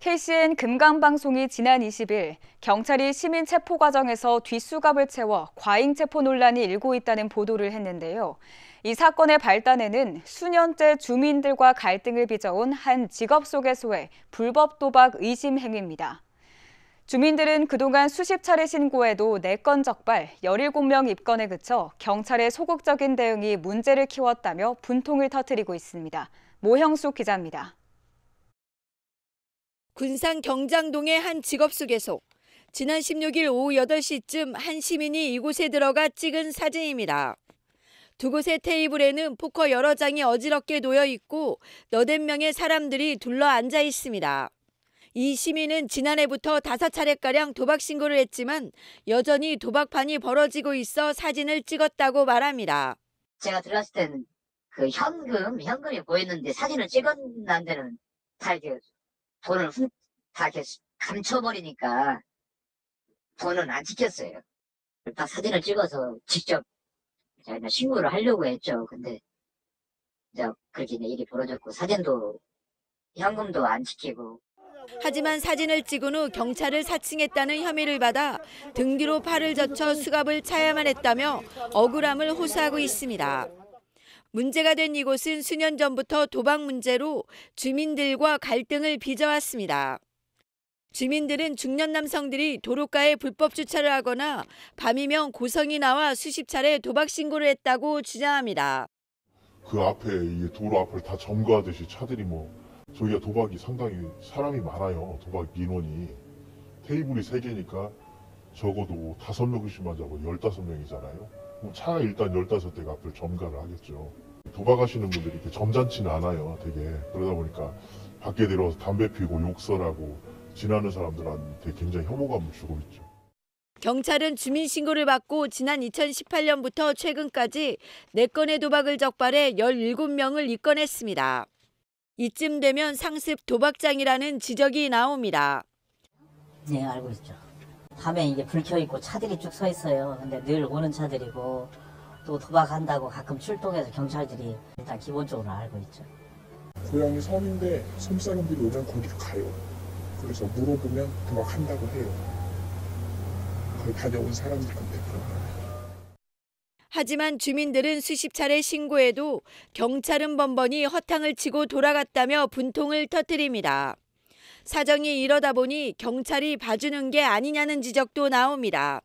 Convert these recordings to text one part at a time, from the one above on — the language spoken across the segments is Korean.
KCN 금강방송이 지난 20일 경찰이 시민 체포 과정에서 뒷수갑을 채워 과잉 체포 논란이 일고 있다는 보도를 했는데요. 이 사건의 발단에는 수년째 주민들과 갈등을 빚어온 한 직업소개소의 불법 도박 의심 행위입니다. 주민들은 그동안 수십 차례 신고해도 4건 적발, 17명 입건에 그쳐 경찰의 소극적인 대응이 문제를 키웠다며 분통을 터뜨리고 있습니다. 모형숙 기자입니다. 군산 경장동의 한 직업소개소. 지난 16일 오후 8시쯤 한 시민이 이곳에 들어가 찍은 사진입니다. 두 곳의 테이블에는 포커 여러 장이 어지럽게 놓여 있고 너댓 명의 사람들이 둘러 앉아 있습니다. 이 시민은 지난해부터 5차례가량 도박 신고를 했지만 여전히 도박판이 벌어지고 있어 사진을 찍었다고 말합니다. 제가 들어갔을 때는 그 현금이 보였는데 사진을 찍었는 데는 다 이렇게 돈을 다 이렇게 감춰버리니까 돈은 안 찍혔어요. 딱 사진을 찍어서 직접 제가 신고를 하려고 했죠. 근데 이제 그렇게 일이 벌어졌고 사진도 현금도 안 찍히고. 하지만 사진을 찍은 후 경찰을 사칭했다는 혐의를 받아 등 뒤로 팔을 젖혀 수갑을 차야만 했다며 억울함을 호소하고 있습니다. 문제가 된 이곳은 수년 전부터 도박 문제로 주민들과 갈등을 빚어왔습니다. 주민들은 중년 남성들이 도로가에 불법 주차를 하거나 밤이면 고성이 나와 수십 차례 도박 신고를 했다고 주장합니다. 그 앞에 이 도로 앞을 다 점거하듯이 차들이 저희가 도박이 상당히 사람이 많아요. 도박 인원이. 테이블이 3개니까 적어도 5명씩만 잡고 15명이잖아요. 그럼 차 일단 15대가 앞을 점거를 하겠죠. 도박하시는 분들이 이렇게 점잖지는 않아요. 되게. 그러다 보니까 밖에 내려와서 담배 피우고 욕설하고 지나는 사람들한테 굉장히 혐오감을 주고 있죠. 경찰은 주민 신고를 받고 지난 2018년부터 최근까지 4건의 도박을 적발해 17명을 입건했습니다. 이쯤 되면 상습 도박장이라는 지적이 나옵니다. 네, 알고 있죠. 밤에 이게 불 켜 있고 차들이 쭉 서 있어요. 근데 늘 오는 차들이고 또 도박한다고 가끔 출동해서 경찰들이 일단 기본적으로 알고 있죠. 고향이 섬인데 섬 사람들이 오면 거기로 가요. 그래서 물어보면 도박한다고 해요. 거기 다녀온 사람들 건데 그러면. 하지만 주민들은 수십 차례 신고해도 경찰은 번번이 허탕을 치고 돌아갔다며 분통을 터뜨립니다. 사정이 이러다 보니 경찰이 봐주는 게 아니냐는 지적도 나옵니다.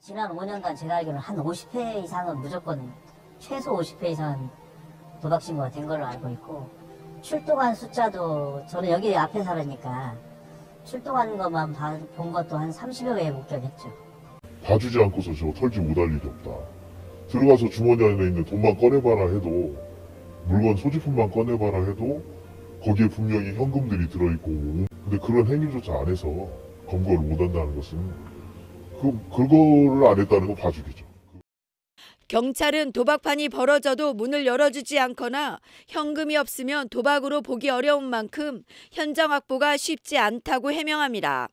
지난 5년간 제가 알기로는 한 50회 이상은 무조건 최소 50회 이상은 도박 신고가 된 걸로 알고 있고 출동한 숫자도 저는 여기 앞에 살으니까 출동한 것만 본 것도 한 30여 회에 목격했죠. 봐주지 않고서 저 털지 못할 일이 없다. 들어가서 주머니 안에 있는 돈만 꺼내봐라 해도 물건 소지품만 꺼내봐라 해도 거기에 분명히 현금들이 들어있고 근데 그런 행위조차 안 해서 검거를 못한다는 것은 그거를 안 했다는 건 봐주기죠. 경찰은 도박판이 벌어져도 문을 열어주지 않거나 현금이 없으면 도박으로 보기 어려운 만큼 현장 확보가 쉽지 않다고 해명합니다.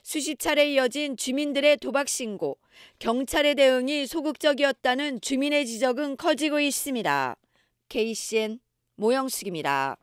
수십 차례 이어진 주민들의 도박 신고, 경찰의 대응이 소극적이었다는 주민의 지적은 커지고 있습니다. KCN 모형숙입니다.